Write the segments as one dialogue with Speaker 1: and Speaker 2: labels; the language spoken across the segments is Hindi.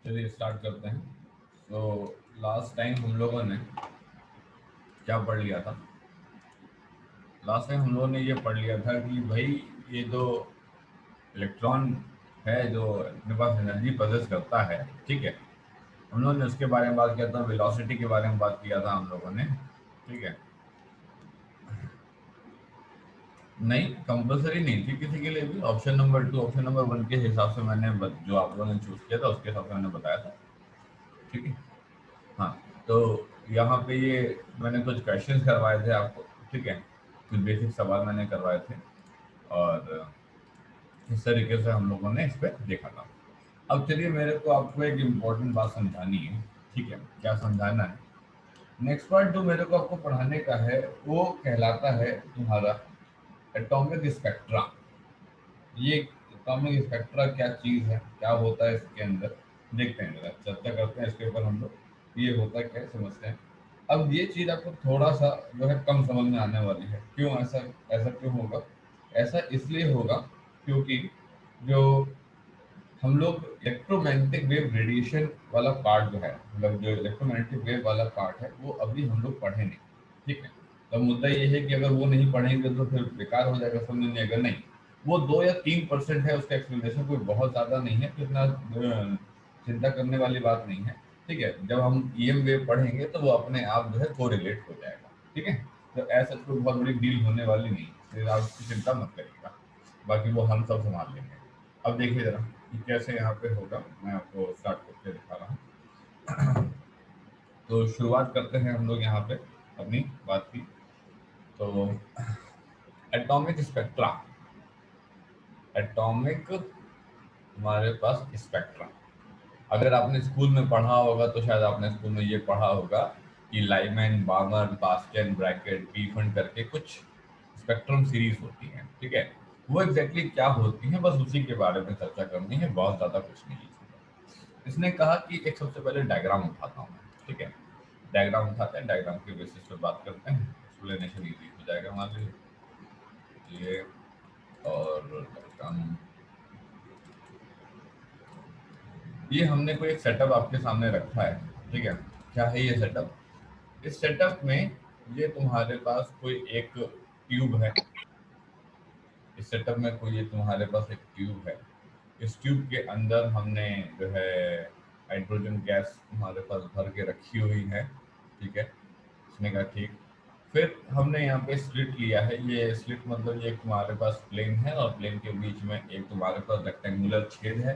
Speaker 1: चलिए स्टार्ट करते हैं। तो लास्ट टाइम हम लोगों ने क्या पढ़ लिया था? लास्ट टाइम हम लोगों ने ये पढ़ लिया था कि भाई ये जो इलेक्ट्रॉन है जो अपने पास एनर्जी पोजेस करता है, ठीक है। हम लोगों ने उसके बारे में बात किया था, वेलोसिटी के बारे में बात किया था हम लोगों ने, ठीक है। नहीं, कंपलसरी नहीं थी किसी के लिए भी। ऑप्शन नंबर 2 ऑप्शन नंबर 1 के हिसाब से मैंने जो आप लोगों ने चूज किया था उसके हिसाब से मैंने बताया था, ठीक है। हाँ, तो यहाँ पे ये मैंने कुछ क्वेश्चंस करवाए थे आपको, ठीक है। कुछ बेसिक सवाल मैंने करवाए थे और इस तरीके से हम लोगों ने इस पर देखा था। अब चलिए मेरे को आपको एक इम्पोर्टेंट बात समझानी है, ठीक है। क्या समझाना है? नेक्स्ट पार्ट जो मेरे को आपको पढ़ाने का है वो कहलाता है तुम्हारा एटॉमिक स्पेक्ट्रा। ये एटॉमिक स्पेक्ट्रा क्या चीज़ है, क्या होता है इसके अंदर, देखते हैं, जरा चर्चा करते हैं इसके ऊपर हम लोग। ये होता क्या है समझते हैं। अब ये चीज़ आपको थोड़ा सा जो है कम समझ में आने वाली है। क्यों ऐसा? ऐसा क्यों होगा? ऐसा इसलिए होगा क्योंकि जो हम लोग इलेक्ट्रोमैग्नेटिक वेव रेडिएशन वाला पार्ट जो है, मतलब जो इलेक्ट्रोमैग्नेटिक वेव वाला पार्ट है, वो अभी हम लोग पढ़े नहीं, ठीक है। तो मुद्दा ये है कि अगर वो नहीं पढ़ेंगे तो फिर बेकार हो जाएगा, समझ नहीं आएगा। नहीं, वो 2 या 3% है, उसका एक्सप्लेनेशन कोई बहुत ज़्यादा नहीं है, तो इतना चिंता करने वाली बात नहीं है, ठीक है। जब हम ईएम वेव पढ़ेंगे तो वो अपने आप जो है कोरिलेट हो जाएगा, ठीक है। तो ऐसा कोई बहुत बड़ी डील होने वाली नहीं, फिर आप उसकी चिंता मत करिएगा, बाकी वो हम सब संभाल लेंगे। अब देखिए जरा कि कैसे यहाँ पे होगा, मैं आपको स्टार्ट करके दिखा रहा हूँ। तो शुरुआत करते हैं हम लोग यहाँ पे अपनी बात की। तो एटॉमिक स्पेक्ट्रा, एटॉमिक हमारे पास स्पेक्ट्रा, अगर आपने स्कूल में पढ़ा होगा तो शायद आपने स्कूल में ये पढ़ा होगा कि लाइमैन, बामर, बास्केन, ब्रैकेट, पी फंड करके कुछ स्पेक्ट्रम सीरीज होती हैं, ठीक है। वो एग्जैक्टली क्या होती हैं, बस उसी के बारे में चर्चा करनी है, बहुत ज़्यादा कुछ नहीं है। इसने कहा कि एक सबसे पहले डायग्राम उठाता हूँ, ठीक है। डायग्राम उठाते हैं, डायग्राम के बेसिस पे बात करते हैं, एक्सप्लेनेशन ईजी हो जाएगा हमारे लिए। ये और डायग्राम, ये हमने कोई एक सेटअप आपके सामने रखा है, ठीक है। क्या है ये सेटअप? इस सेटअप में ये तुम्हारे पास कोई एक ट्यूब है। इस सेटअप में कोई ये तुम्हारे पास एक ट्यूब है। इस ट्यूब के अंदर हमने जो है हाइड्रोजन गैस तुम्हारे पास भर के रखी हुई है, ठीक है। इसने कहा ठीक। फिर हमने यहाँ पे स्लिट लिया है। ये स्लिट मतलब ये तुम्हारे पास प्लेन है और प्लेन के बीच में एक तुम्हारे पास रेक्टेंगुलर छेद है,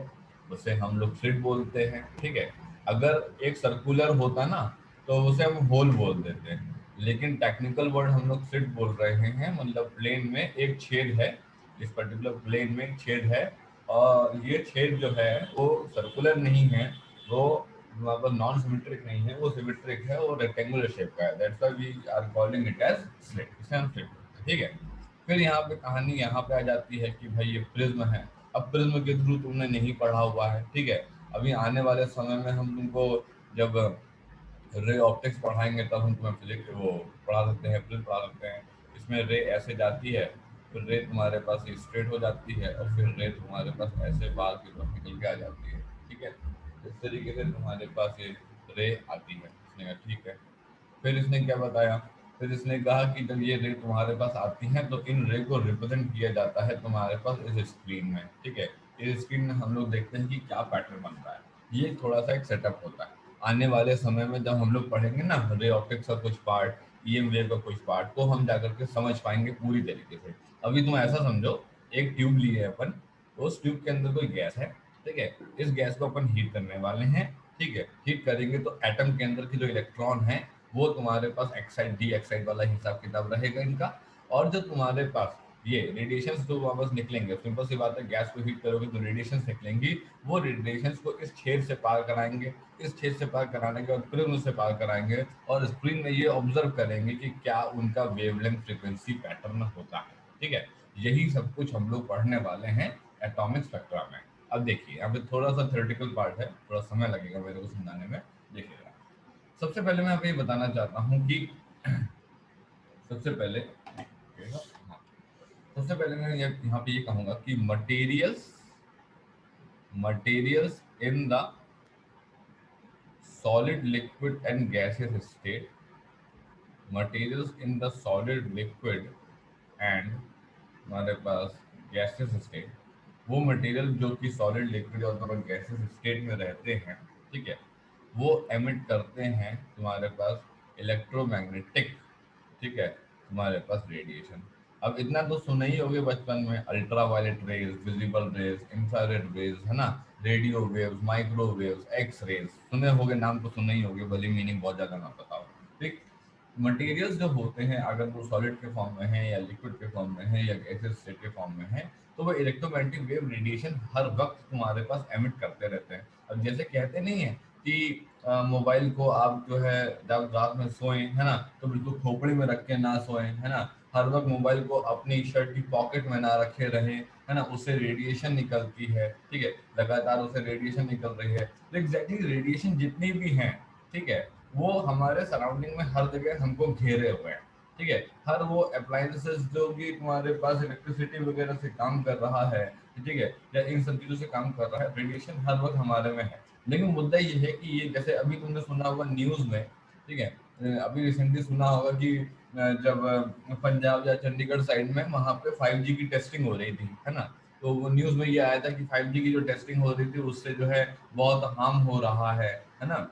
Speaker 1: उसे हम लोग स्लिट बोलते हैं, ठीक है। अगर एक सर्कुलर होता ना तो उसे हम होल बोल देते हैं, लेकिन टेक्निकल वर्ड हम लोग स्लिट बोल रहे हैं, मतलब प्लेन में एक छेद है। इस पर्टिकुलर प्लेन में एक छेद है और ये छेद जो है वो सर्कुलर नहीं है, वो मतलब नॉन सिमेट्रिक नहीं है, वो सिमेट्रिक है और रेक्टेंगुलर शेप का है। That's why we are calling it as slit, इसे हम स्लिट बोलते हैं, ठीक है। फिर यहाँ पे कहानी यहाँ पे आ जाती है कि भाई ये प्रिज्म है। अब प्रिज्म के थ्रू तुमने नहीं पढ़ा हुआ है, ठीक है। अभी आने वाले समय में हम तुमको जब रे ऑप्टिक्स पढ़ाएंगे तब हम तुम्हें फिजिक्स वो पढ़ा सकते हैं, प्रिज्म पढ़ा सकते हैं। इसमें रे ऐसे जाती है, फिर रे तुम्हारे पास स्ट्रेट हो जाती है और फिर रे तुम्हारे पास ऐसे बाल की तरफ निकल के आ जाती है, ठीक है। इस तरीके से तुम्हारे पास ये रे आती है। इसने कहा ठीक है। फिर इसने क्या बताया? फिर इसने कहा कि जब ये रे तुम्हारे पास आती हैं तो इन रे को रिप्रेजेंट किया जाता है तुम्हारे पास इस स्क्रीन में, ठीक है। इस स्क्रीन में हम लोग देखते हैं कि क्या पैटर्न बन रहा है। ये थोड़ा सा एक सेटअप होता है। आने वाले समय में जब हम लोग पढ़ेंगे ना रे ऑप्टिक्स का कुछ पार्ट, ईएम वेव का कुछ पार्ट, तो हम जाकर के समझ पाएंगे पूरी तरीके से। अभी तुम ऐसा समझो, एक ट्यूब ली है अपन, तो उस ट्यूब के अंदर कोई गैस है, ठीक है। इस गैस को अपन हीट करने वाले हैं, ठीक है। हीट करेंगे तो एटम के अंदर की जो इलेक्ट्रॉन है वो तुम्हारे पास एक्साइड डी एक्साइड वाला हिसाब किताब रहेगा इनका। और जो तुम्हारे पास ये रेडिएशन जो वापस निकलेंगे, सिंपल सी बात है, गैस को हीट करोगे तो रेडिएशन निकलेंगी। वो रेडिएशन को इस छेद से पार कराएंगे, इस छेद से पार कराने के बाद प्रिज्म से पार कराएंगे और स्क्रीन में ये ऑब्जर्व करेंगे कि क्या उनका वेवलेंथ फ्रीक्वेंसी पैटर्न होता है, ठीक है। यही सब कुछ हम लोग पढ़ने वाले हैं एटॉमिक स्पेक्ट्रा में। अब देखिए यहाँ पे थोड़ा सा थ्योरेटिकल पार्ट है, थोड़ा समय लगेगा मेरे को समझाने में, देखिएगा। सबसे पहले मैं आपको ये बताना चाहता हूँ कि सबसे पहले हाँ, सबसे पहले मैं यहाँ पे ये कहूँगा कि materials materials in the solid, liquid and gaseous state, materials in the solid, liquid and हमारे पास गैसेस स्टेट, वो मटेरियल जो कि सॉलिड, लिक्विड और गैसेस स्टेट में रहते हैं, ठीक है, वो एमिट करते हैं तुम्हारे पास इलेक्ट्रोमैग्नेटिक, ठीक है, तुम्हारे पास रेडिएशन। अब इतना तो सुने ही होगे बचपन में, ultra violet rays, visible rays, infrared rays, है ना, radio waves, microwaves, X rays, सुने होगे, नाम तो सुने ही होगे, भले मीनिंग बहुत ज्यादा ना पता हो। ठीक, मटेरियल्स जो होते हैं अगर वो सॉलिड के फॉर्म में है या लिक्विड के फॉर्म में है या गैसेस स्टेट के फॉर्म में है, तो वो इलेक्ट्रोमैग्नेटिक वेव रेडिएशन हर वक्त तुम्हारे पास एमिट करते रहते हैं। अब जैसे कहते नहीं है कि मोबाइल को आप जो है जब रात में सोएं, है ना, तो बिल्कुल खोपड़ी में रख के ना सोएं, है ना, हर वक्त मोबाइल को अपनी शर्ट की पॉकेट में ना रखे रहें, है ना, उससे रेडिएशन निकलती है, ठीक है, लगातार उससे रेडिएशन निकल रही है। तो एग्जैक्टली रेडिएशन जितनी भी हैं, ठीक है, वो हमारे सराउंडिंग में हर जगह हमको घेरे हुए हैं, ठीक है, हर वो अप्लायंसेस जो कि तुम्हारे पास इलेक्ट्रिसिटी वगैरह से काम कर रहा है, ठीक है, या इन सब चीजों से काम कर रहा है, रेडिएशन हर वक्त हमारे में है। लेकिन मुद्दा ये है कि ये जैसे अभी तुमने सुना होगा न्यूज में, ठीक है, अभी रिसेंटली सुना होगा कि जब पंजाब या चंडीगढ़ साइड में वहां पे 5G की टेस्टिंग हो रही थी, है ना, तो वो न्यूज में ये आया था कि 5G की जो टेस्टिंग हो रही थी उससे जो है बहुत हार्म हो रहा है ना,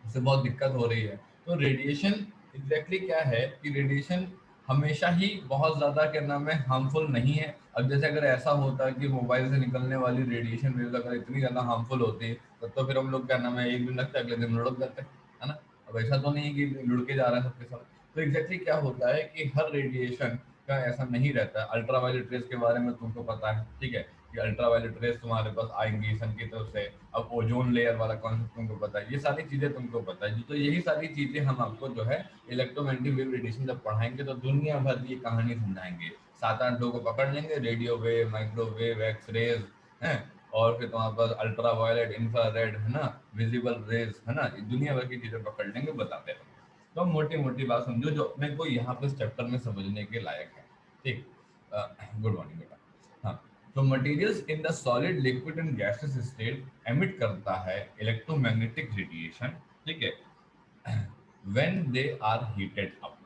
Speaker 1: उससे बहुत दिक्कत हो रही है। तो रेडिएशन एग्जैक्टली क्या है कि रेडिएशन हमेशा ही बहुत ज्यादा क्या नाम है हार्मफुल नहीं है। अब जैसे अगर ऐसा होता कि मोबाइल से निकलने वाली रेडिएशन वेव अगर इतनी ज्यादा हार्मफुल होती तब तो फिर हम लोग क्या नाम है एक दिन लगता अगले दिन लुढ़क जाते, है ना। अब ऐसा तो नहीं है कि लुढ़के जा रहे हैं सबके सब। तो एग्जैक्टली क्या होता है कि हर रेडिएशन का ऐसा नहीं रहता है। अल्ट्रावायलेट रेस के बारे में तुमको पता है, ठीक है, कि अल्ट्रावायलेट रेस तुम्हारे पास आएंगी सन की तरफ से। अब ओजोन लेयर वाला कॉन्सेप्ट तुमको पता है, ये सारी चीजें तुमको पता है। तो यही सारी चीजें हम आपको जो है इलेक्ट्रोमैग्नेटिक वेव रेडिएशन जब पढ़ाएंगे तो दुनिया भर की कहानी समझाएंगे। 7-8 लोगों को पकड़ लेंगे, radio wave, microwave, X rays है, और फिर तुम्हारे पास अल्ट्रा वायलेट, इंफ्रारेड, है ना, विजिबल रेज, है ना, ये दुनिया भर की चीजें पकड़ लेंगे, बताते रहेंगे। तो मोटी मोटी बात समझो जो अपने को यहाँ पे इस चैप्टर में समझने के लायक है। ठीक, गुड मॉर्निंग बेटा। हाँ, तो materials in the solid, liquid and gases state emit करता है इलेक्ट्रोमैग्नेटिक रेडिएशन, ठीक है, when they are heated up,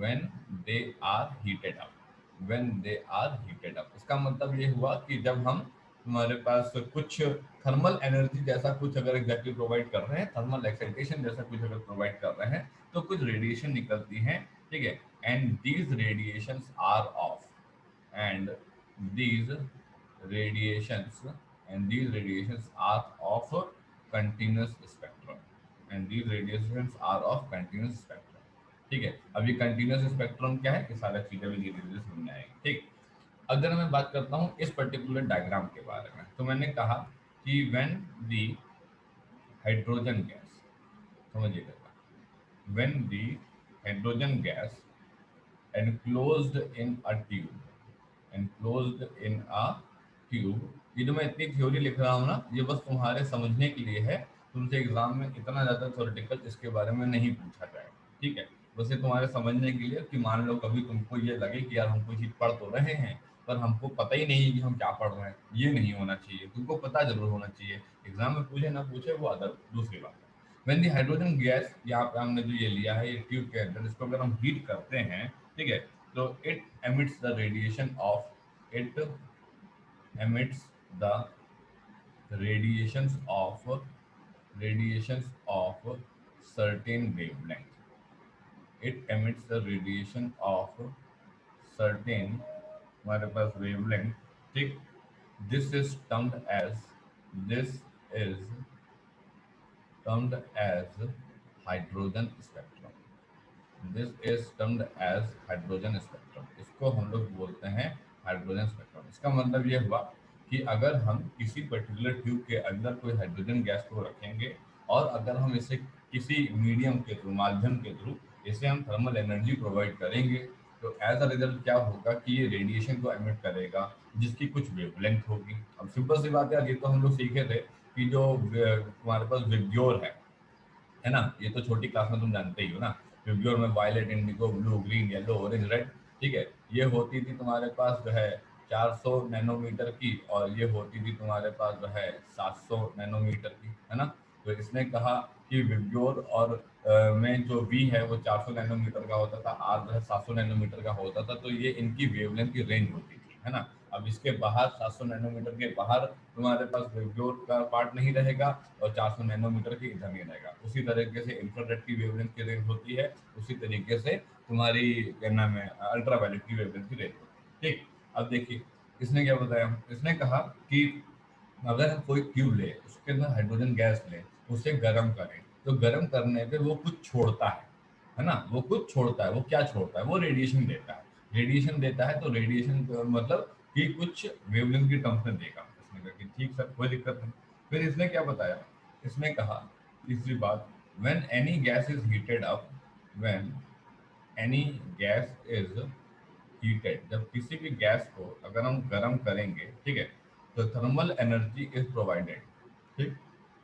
Speaker 1: when they are heated up, when they are heated up। इसका मतलब ये हुआ कि जब हम हमारे पास कुछ थर्मल एनर्जी जैसा कुछ अगर एग्जैक्टली प्रोवाइड कर रहे हैं, थर्मल एक्साइटेशन जैसा कुछ अगर प्रोवाइड कर रहे हैं, तो कुछ रेडिएशन निकलती हैं, ठीक है, and these radiations are of, and these radiations and these radiations are of continuous spectrum, and these radiations are of continuous spectrum। ठीक है, अभी कंटिन्यूस स्पेक्ट्रम क्या है, ये सारा चीजें भी धीरे धीरे समझ में आएगी। ठीक, अगर मैं बात करता हूँ इस पर्टिकुलर डायग्राम के बारे में, तो मैंने कहा कि व्हेन दी हाइड्रोजन गैस, समझिएगा, when the hydrogen gas enclosed in a tube, enclosed in a tube। ये जो मैं इतनी थ्योरी लिख रहा हूँ ना, ये बस तुम्हारे समझने के लिए है। तुमसे एग्जाम में इतना ज्यादा थ्योरेटिकल इसके बारे में नहीं पूछा जाए, ठीक है, बस ये तुम्हारे समझने के लिए कि मान लो कभी तुमको ये लगे कि यार हम कोई चीज पढ़ तो रहे हैं पर हमको पता ही नहीं है कि हम क्या पढ़ रहे हैं, ये नहीं होना चाहिए। तुमको पता जरूर होना चाहिए, एग्जाम में पूछे ना पूछे वो अदर दूसरी बात है। व्हेन दी हाइड्रोजन गैस, यहाँ पे हमने जो ये लिया है ये ट्यूब के अंदर, इसको अगर हम हीट करते हैं, ठीक है, तो it emits the radiation of, it emits the radiations of, radiations of certain wavelength, it emits the radiation of certain हमारे पास wavelength, ठीक, this is termed as, this is termed as hydrogen spectrum, this is termed as hydrogen spectrum. इसको हम लोग बोलते हैं हाइड्रोजन स्पेक्ट्रम। इसका मतलब ये हुआ कि अगर हम किसी पर्टिकुलर ट्यूब के अंदर कोई हाइड्रोजन गैस को रखेंगे और अगर हम इसे किसी मीडियम के थ्रू, माध्यम के थ्रू इसे हम थर्मल एनर्जी प्रोवाइड करेंगे, तो एज अ रिजल्ट क्या होगा कि ये रेडिएशन को एमिट करेगा जिसकी कुछ वेवलेंथ होगी। अब सिंपल सी बात है, ये तो हम लोग सीखे थे कि जो तुम्हारे पास विब्ग्योर है ना, ये तो छोटी क्लास में तुम जानते ही हो ना, विब्ग्योर में violet, indigo, blue, green, yellow, orange, red, ठीक है, ये होती थी तुम्हारे पास जो है 400 नैनोमीटर की, और ये होती थी तुम्हारे पास जो है 700 नैनोमीटर की, है ना। तो इसने कहा कि विब्योर और में जो वी है वो 400 नैनोमीटर का होता था, आर जो है 700 नैनोमीटर का होता था, तो ये इनकी वेवलेंथ की रेंज होती थी, है ना। अब इसके बाहर 700 नैनोमीटर के बाहर तुम्हारे पास विब्योर का पार्ट नहीं रहेगा और 400 नैनोमीटर के इधर नहीं रहेगा। उसी तरीके से इंफ्रारेड की वेवलेंथ की रेंज होती है, उसी तरीके से तुम्हारी क्या नाम है अल्ट्रावायलेट की वेवलेंथ की रेंज होती है। ठीक, अब देखिए इसने क्या बताया, इसने कहा कि अगर हम कोई ट्यूब ले, उसके अंदर हाइड्रोजन गैस ले, उसे गर्म करें, तो गर्म करने पे वो कुछ छोड़ता है ना, वो कुछ छोड़ता है। वो क्या छोड़ता है? वो रेडिएशन देता है। रेडिएशन देता है, तो रेडिएशन मतलब कि कुछ वेवलेंथ की टर्म्स में देगा। इसने कहा कि ठीक सर, कोई दिक्कत नहीं। फिर इसने क्या बताया, इसने कहा तीसरी बात, when any gas is heated up, when any gas is heated, जब किसी भी गैस को अगर हम गर्म करेंगे, ठीक है, तो थर्मल एनर्जी इज प्रोवाइडेड। ठीक,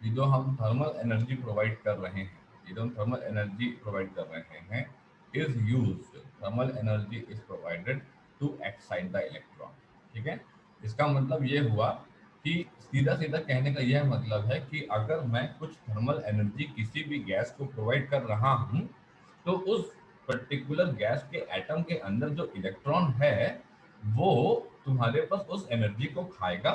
Speaker 1: ये जो हम थर्मल एनर्जी प्रोवाइड कर रहे हैं, ये जो हम थर्मल एनर्जी प्रोवाइड कर रहे हैं is used, thermal energy is provided to excite the electron. ठीक है, इसका मतलब ये हुआ कि सीधा सीधा कहने का यह मतलब है कि अगर मैं कुछ थर्मल एनर्जी किसी भी गैस को प्रोवाइड कर रहा हूं, तो उस पर्टिकुलर गैस के एटम के अंदर जो इलेक्ट्रॉन है वो तुम्हारे पास उस एनर्जी को खाएगा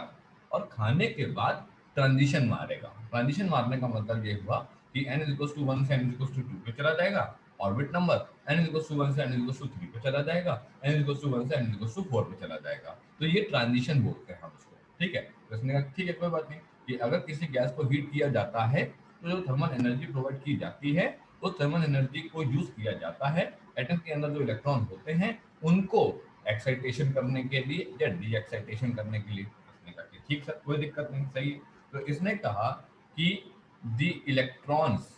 Speaker 1: और खाने के बाद ट्रांजिशन मारेगा। ट्रांजिशन मारने का मतलब ये हुआ कि n इज टू 1 से n इज टू 2 पे चला जाएगा, orbit number n is two 1 से n इज टू 3 पे चला जाएगा, n इज टू 1 से n इज टू 4 पे चला जाएगा। तो ये ट्रांजिशन बोलते हैं हम उसको। ठीक है, तो इसने कहा ठीक है कोई बात नहीं कि अगर किसी गैस को हीट किया जाता है तो जो थर्मल एनर्जी प्रोवाइड की जाती है उस थर्मल एनर्जी को यूज किया जाता है एटम के अंदर जो इलेक्ट्रॉन होते हैं उनको एक्साइटेशन करने के लिए या डी एक्साइटेशन करने के लिए। इसने कहा कि ठीक सर, कोई दिक्कत नहीं, सही है। तो इसने कहा कि दी इलेक्ट्रॉन्स,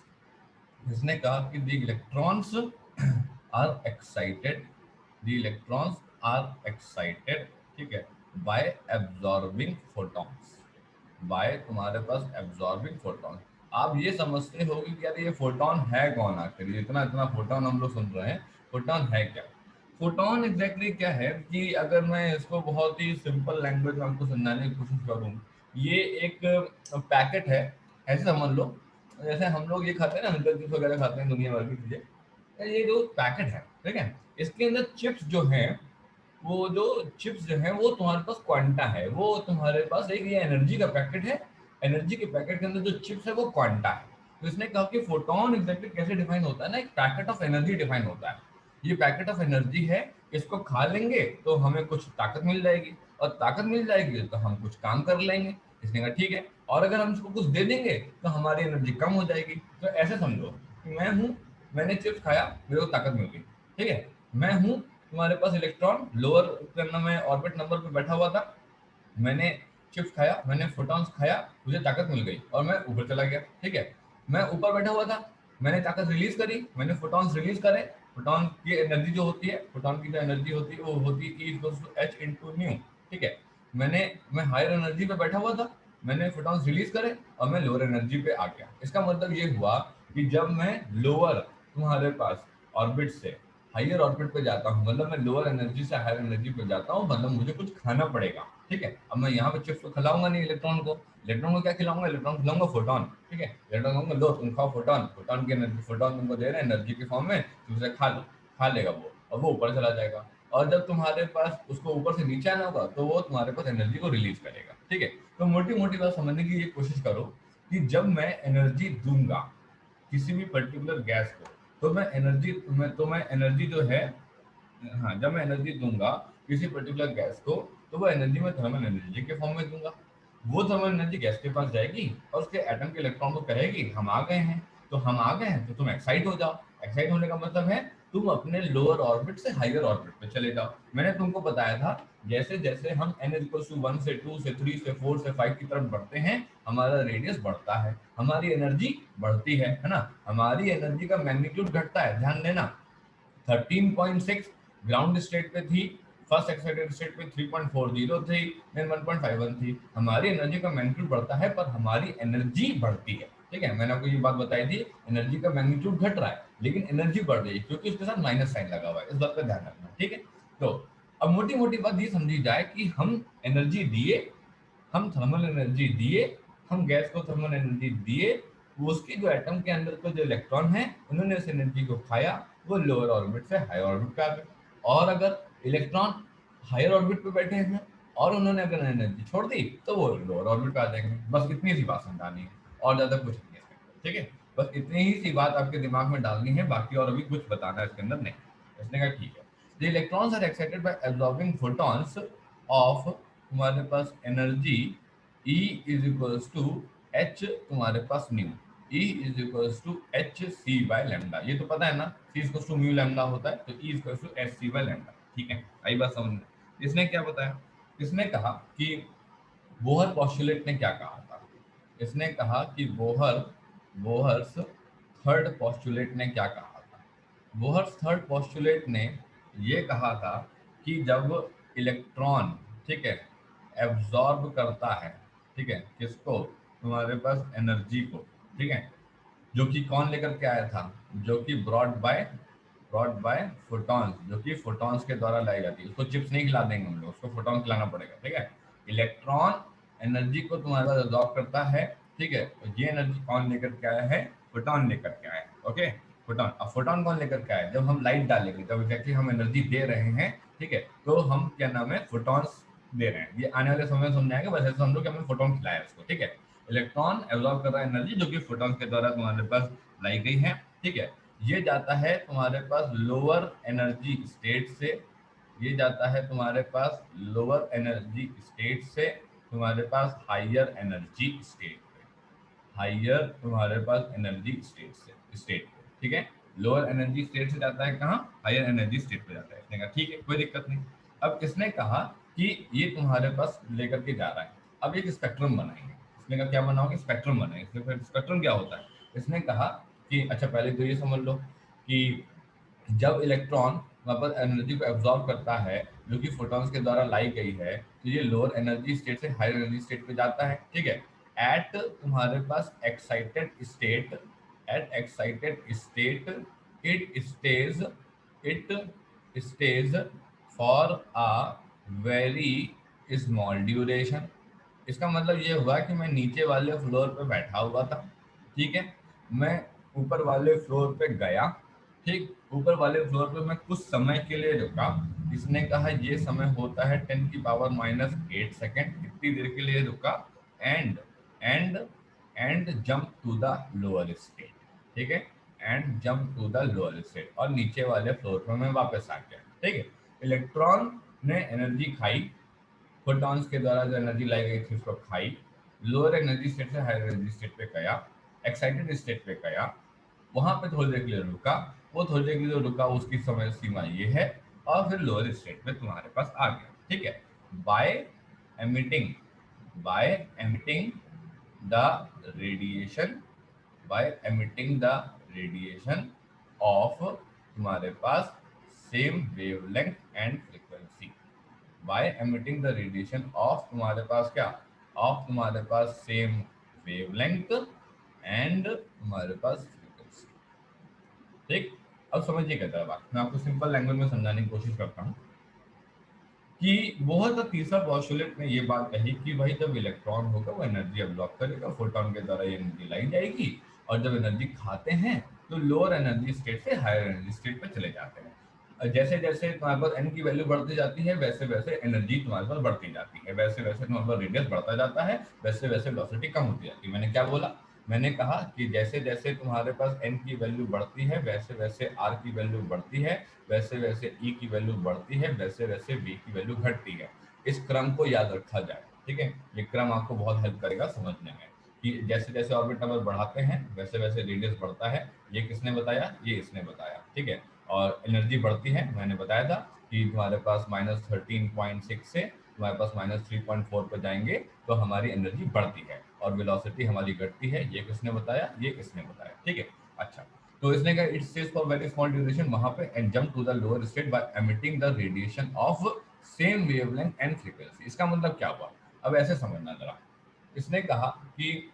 Speaker 1: इसने कहा कि the electrons are excited, the electrons are excited, ठीक है, बाय एब्जॉर्बिंग फोटॉन्स, बाय तुम्हारे पास एब्जॉर्बिंग फोटॉन। आप ये समझते होगे कि यार ये फोटोन है कौन आखिर, ये इतना इतना फोटोन हम लोग सुन रहे हैं, फोटोन है क्या? फोटोन एग्जैक्टली क्या है कि अगर मैं इसको बहुत ही सिंपल लैंग्वेज में आपको समझाने की कोशिश करूँ, ये एक पैकेट है, ऐसे समझ लो जैसे हम लोग ये खाते हैं ना, अंकल चिप्स वगैरह खाते हैं दुनिया भर की चीजें, ये जो पैकेट है, ठीक है, इसके अंदर चिप्स जो है, वो जो चिप्स जो है वो तुम्हारे पास क्वांटा है, वो तुम्हारे पास एक ये एनर्जी का पैकेट है, एनर्जी के पैकेट के अंदर जो चिप्स है वो क्वांटा है। तो इसने कहा कि फोटोन एग्जैक्टली कैसे डिफाइन होता है ना, एक पैकेट ऑफ एनर्जी डिफाइन होता है। ये पैकेट ऑफ एनर्जी है, इसको खा लेंगे तो हमें कुछ ताकत मिल जाएगी, और ताकत मिल जाएगी तो हम कुछ काम कर लेंगे। इसने कहा ठीक है, और अगर हम इसको कुछ दे देंगे तो हमारी एनर्जी कम हो जाएगी। तो ऐसे समझो कि मैं हूँ, मैंने चिप्स खाया, मेरे को ताकत मिल गई, ठीक है, मैं हूँ, तुम्हारे पास इलेक्ट्रॉन लोअर करना में ऑर्बिट नंबर पे बैठा हुआ था, मैंने चिप्स खाया, मैंने फोटॉन्स खाया, मुझे ताकत मिल गई और मैं ऊपर चला गया। ठीक है, मैं ऊपर बैठा हुआ था, मैंने ताकत रिलीज करी, मैंने फोटॉन्स रिलीज करे। फोटॉन की एनर्जी जो होती है, फोटॉन की जो एनर्जी होती है वो होती है E=H×μ। ठीक है, मैं हायर एनर्जी पे बैठा हुआ था, मैंने फोटॉन्स रिलीज करे और मैं लोअर एनर्जी पे आ गया। इसका मतलब ये हुआ कि जब मैं लोअर तुम्हारे पास ऑर्बिट से हायर ऑर्बिट पे जाता हूँ, मतलब मैं लोअर एनर्जी से हायर एनर्जी पे जाता हूँ, मतलब मुझे कुछ खाना पड़ेगा। ठीक है, अब मैं यहाँ पे चिप्स को खिलाऊंगा नहीं इलेक्ट्रॉन को, इलेक्ट्रॉन को क्या खिलाऊंगा, इलेक्ट्रॉन खिलाऊंगा फोटोन। ठीक है, इलेक्ट्रॉन कहूंगा लो तुम खाओ फोटोन, फोटोन की एनर्जी, फोटोन तुमको दे रहे हैं एनर्जी के फॉर्म में, तुम उसे खा लो, खा लेगा वो और वो ऊपर चला जाएगा। और जब तुम्हारे पास उसको ऊपर से नीचे आना होगा तो वो तुम्हारे पास एनर्जी को रिलीज करेगा। ठीक है, तो मोटी मोटी बात समझने की ये कोशिश करो कि जब मैं एनर्जी दूंगा किसी भी पर्टिकुलर गैस को, तो मैं एनर्जी जो है, हाँ, जब मैं एनर्जी दूंगा किसी पर्टिकुलर गैस को, तो वो एनर्जी मैं थर्मल एनर्जी के फॉर्म में दूंगा। वो थर्मल एनर्जी गैस के पास जाएगी और उसके एटम के इलेक्ट्रॉन को कहेगी हम आ गए हैं, तो हम आ गए हैं तो तुम एक्साइट हो जाओ। एक्साइट होने का मतलब है तुम अपने लोअर ऑर्बिट से हायर ऑर्बिट पे चले जाओ। मैंने तुमको बताया था जैसे जैसे हम n=1 से 2 से 3 से 4 से 5 की तरफ बढ़ते हैं, हमारा रेडियस बढ़ता है, हमारी एनर्जी बढ़ती है ना, हमारी एनर्जी का मैग्नीट्यूड घटता है। ध्यान देना, 13.6 ग्राउंड स्टेट पे थी, फर्स्ट एक्साइटेड स्टेट पे 3.40 थी, देन 1.51 थी। हमारी एनर्जी का मैग्नीट्यूड बढ़ता है पर हमारी एनर्जी बढ़ती है। ठीक है, मैंने आपको ये बात बताई थी, एनर्जी का मैग्नीट्यूड घट रहा है लेकिन एनर्जी बढ़ रही है क्योंकि उसके साथ माइनस साइन लगा हुआ है, इस बात का ध्यान रखना। ठीक है, तो अब मोटी मोटी बात ये समझी जाए कि हम एनर्जी दिए, हम थर्मल एनर्जी दिए, हम गैस को थर्मल एनर्जी दिए, वो उसके जो एटम के अंदर का जो इलेक्ट्रॉन है उन्होंने उस एनर्जी को खाया, वो लोअर ऑर्बिट से हायर ऑर्बिट पे आ गए। और अगर इलेक्ट्रॉन हायर ऑर्बिट पे बैठे हैं और उन्होंने अगर एनर्जी छोड़ दी तो वो लोअर ऑर्बिट पे आ जाएंगे। बस इतनी सी बात समझानी है और ज्यादा कुछ नहीं है इसके अंदर, ठीक है। बस इतनी ही सी बात आपके दिमाग में डालनी है, बाकी और अभी कुछ बताना इसके अंदर नहीं। इसने कहा ठीक है, the electrons are excited by absorbing photons of तुम्हारे पास energy E is equals to h तुम्हारे पास nu, E is equals to h c by lambda. ये तो पता है ना, C equals to mu lambda होता है, तो E equals to h c by lambda. ठीक है, आई बात समझ में। इसने क्या बताया, इसने कहा कि बोहर पॉस्टुलेट ने क्या कहा था। इसने कहा कि बोहर्स थर्ड पॉस्टुलेट ने क्या कहा था। बोहर्स थर्ड पॉस्टुलेट ने ये कहा था कि जब इलेक्ट्रॉन, ठीक है, एब्जॉर्ब करता है, ठीक है, किसको, तुम्हारे पास एनर्जी को, ठीक है, जो कि कौन लेकर के आया था, जो कि ब्रॉड बाय फोटॉन्स, जो कि फोटॉन्स के द्वारा लाई जाती है। उसको चिप्स नहीं खिला देंगे हम लोग, उसको फोटॉन खिलाना पड़ेगा, ठीक है। इलेक्ट्रॉन एनर्जी को तुम्हारे पास एब्जॉर्ब करता है, ठीक है, और ये एनर्जी कौन लेकर के आया है, फोटॉन लेकर के आया है, ओके। फोटॉन, अब फोटॉन कौन लेकर के आया, जब हम लाइट डालेंगे, जब एग्जैक्टली हम एनर्जी दे रहे हैं, ठीक है, तो हम क्या नाम है, फोटॉन्स दे रहे हैं। ये आने वाले समय में समझाएंगे, बस ऐसे समझो कि हमने फोटॉन खिलाया उसको, ठीक है। इलेक्ट्रॉन एब्जॉर्ब कर रहा है एनर्जी जो कि फोटॉन के द्वारा तुम्हारे पास लाई गई है, ठीक है। ये जाता है तुम्हारे पास लोअर एनर्जी स्टेट से, ये जाता है तुम्हारे पास लोअर एनर्जी स्टेट से तुम्हारे पास हायर एनर्जी स्टेट पे, हायर तुम्हारे पास एनर्जी स्टेट से स्टेट पे, ठीक है। लोअर एनर्जी स्टेट से जाता है कहाँ, हायर एनर्जी स्टेट पे जाता है। इसने कहा ठीक है, कोई दिक्कत नहीं। अब इसने कहा कि ये तुम्हारे पास लेकर के जा रहा है, अब एक स्पेक्ट्रम बनाएंगे। इसने कहा क्या बनाओगे, स्पेक्ट्रम बनाएंगे। इसने फिर स्पेक्ट्रम क्या होता है, इसने कहा कि अच्छा पहले तो ये समझ लो कि जब इलेक्ट्रॉन वहाँ पर एनर्जी को एब्जॉर्ब करता है जो कि फोटॉन्स के द्वारा लाई गई है, तो ये लोअर एनर्जी स्टेट से हायर एनर्जी स्टेट पे जाता है, ठीक है। एट तुम्हारे पास excited state, at excited state it stays, it stays for a very small duration. इसका मतलब ये हुआ कि मैं नीचे वाले फ्लोर पे बैठा हुआ था, ठीक है, मैं ऊपर वाले फ्लोर पे गया, ठीक, ऊपर वाले फ्लोर पे मैं कुछ समय के लिए रुका। इसने कहा ये समय होता है 10⁻⁸ इतनी देर के लिए रुका। And and and jump to the lower state, ठीक है, and jump to the lower state, और नीचे वाले फ्लोर पे मैं वापस आ गया, ठीक है। इलेक्ट्रॉन ने एनर्जी खाई, फोटॉन्स के द्वारा जो एनर्जी लाई गई थी उसको खाई, लोअर एनर्जी स्टेट से हायर एनर्जी स्टेट पे गया, एक्साइटेड स्टेट पे गया, वहां पे थोड़ी देर के लिए रुका, वो थोड़ी देर के लिए रुका, उसकी समय सीमा ये है, और फिर लोअर स्टेट में तुम्हारे पास आ गया, ठीक है। By emitting, by emitting the radiation, by emitting the radiation of तुम्हारे पास same wavelength and frequency, by emitting the radiation of तुम्हारे पास क्या, ऑफ तुम्हारे पास सेम वेवलेंथ एंड तुम्हारे पास फ्रीक्वेंसी, ठीक। अब समझिए क्या बात, मैं आपको सिंपल लैंग्वेज में समझाने की कोशिश करता हूँ कि बहुत तीसरा पॉस्टुलेट ने ये बात कही कि भाई जब इलेक्ट्रॉन होगा वो एनर्जी अब्जॉर्ब करेगा, फोटॉन के द्वारा ये एनर्जी लाई जाएगी, और जब एनर्जी खाते हैं तो लोअर एनर्जी स्टेट से हायर एनर्जी स्टेट पे चले जाते हैं। जैसे जैसे तुम्हारे पास एन की वैल्यू बढ़ती जाती है वैसे वैसे एनर्जी तुम्हारे पास बढ़ती जाती है, वैसे वैसे तुम्हारे पास रेडियस बढ़ता जाता है, वैसे वैसे वेलोसिटी कम होती जाती है। मैंने क्या बोला, मैंने कहा कि जैसे जैसे तुम्हारे पास एन की वैल्यू बढ़ती है वैसे वैसे आर की वैल्यू बढ़ती है, वैसे वैसे ई की वैल्यू बढ़ती है, वैसे वैसे वी की वैल्यू घटती है। इस क्रम को याद रखा जाए, ठीक है। ये क्रम आपको बहुत हेल्प करेगा समझने में कि जैसे जैसे ऑर्बिट नंबर बढ़ाते हैं वैसे वैसे रेडियस बढ़ता है। ये किसने बताया, ये इसने बताया, ठीक है। और एनर्जी बढ़ती है, मैंने बताया था कि तुम्हारे पास -13.6 से तुम्हारे पास -3.4 पर जाएंगे तो हमारी एनर्जी बढ़ती है, और वेलोसिटी हमारी घटती है। ये किसने बताया, ये इसने बताया, ठीक है। अच्छा, तो इसने कहा it stays for very small duration वहां पे and jump to the lower state by emitting the radiation of same wavelength and frequency. इसका मतलब क्या हुआ, अब ऐसे समझना जरा। इसने कहा कि